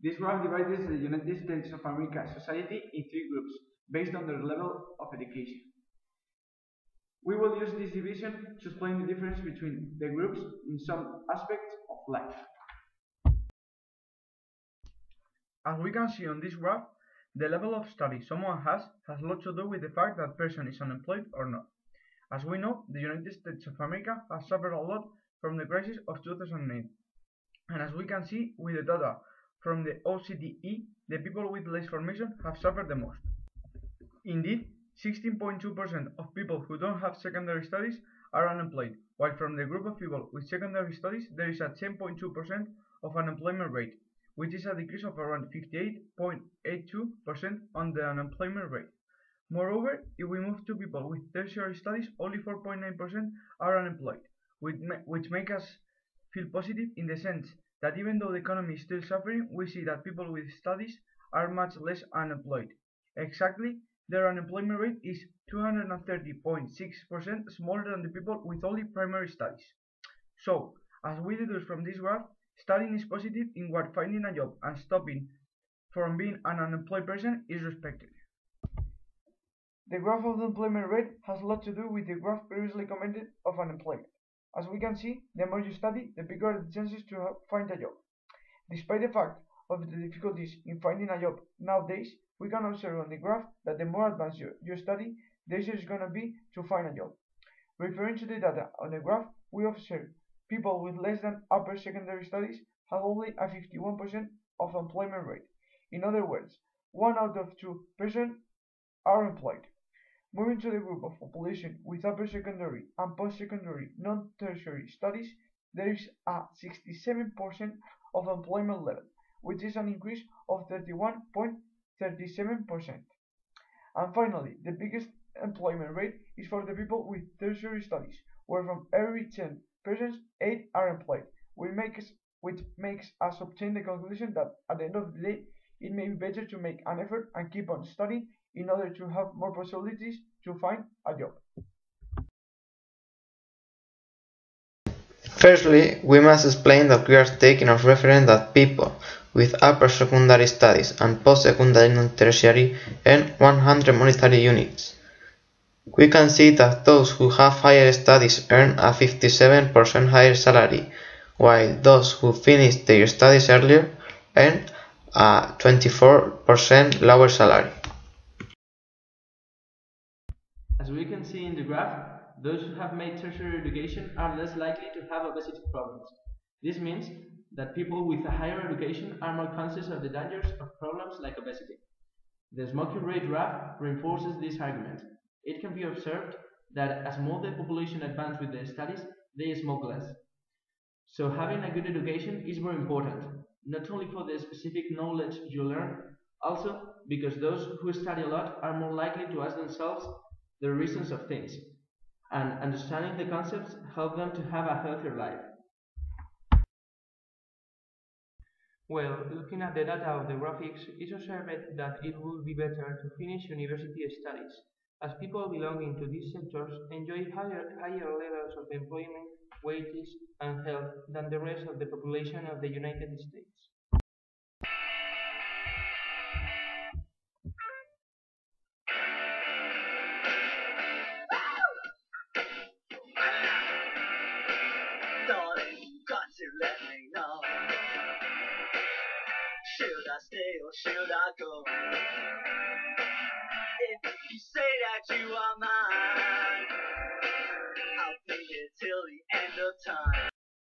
This graph divides the United States of America society in three groups based on their level of education. We will use this division to explain the difference between the groups in some aspects of life. As we can see on this graph, the level of study someone has a lot to do with the fact that person is unemployed or not. As we know, the United States of America has suffered a lot from the crisis of 2008. And as we can see with the data from the OCDE, the people with less formation have suffered the most. Indeed, 16.2% of people who don't have secondary studies are unemployed, while from the group of people with secondary studies there is a 10.2% of unemployment rate, which is a decrease of around 58.82% on the unemployment rate. Moreover, if we move to people with tertiary studies, only 4.9% are unemployed, which makes us feel positive in the sense that even though the economy is still suffering, we see that people with studies are much less unemployed. Exactly, their unemployment rate is 230.6% smaller than the people with only primary studies. So, as we deduce from this graph, studying is positive in what finding a job and stopping from being an unemployed person is respected. The graph of the employment rate has a lot to do with the graph previously commented of unemployment. As we can see, the more you study, the bigger are the chances to find a job. Despite the fact of the difficulties in finding a job nowadays, we can observe on the graph that the more advanced you study, the easier it's going to be to find a job. Referring to the data on the graph, we observe people with less than upper secondary studies have only a 51% of employment rate. In other words, 1 out of 2 persons are employed. Moving to the group of population with upper secondary and post-secondary non-tertiary studies, there is a 67% of employment level, which is an increase of 31.37%. And finally, the biggest employment rate is for the people with tertiary studies, where from every 10 persons, 8 are employed, which makes us obtain the conclusion that at the end of the day, it may be better to make an effort and keep on studying in order to have more possibilities to find a job. Firstly, we must explain that we are taking as reference that people with upper secondary studies and post-secondary non-tertiary earn 100 monetary units. We can see that those who have higher studies earn a 57% higher salary, while those who finish their studies earlier earn a 24% lower salary. As we can see in the graph, those who have made tertiary education are less likely to have obesity problems. This means that people with a higher education are more conscious of the dangers of problems like obesity. The smoking rate graph reinforces this argument. It can be observed that as more the population advances with their studies, they smoke less. So having a good education is very important, not only for the specific knowledge you learn, also because those who study a lot are more likely to ask themselves the reasons of things, and understanding the concepts help them to have a healthier life. Well, looking at the data of the graphics, it's observed that it would be better to finish university studies, as people belonging to these sectors enjoy higher levels of employment, wages, and health than the rest of the population of the United States. Should I stay or should I go? If you say that you are mine, I'll be here till the end of time.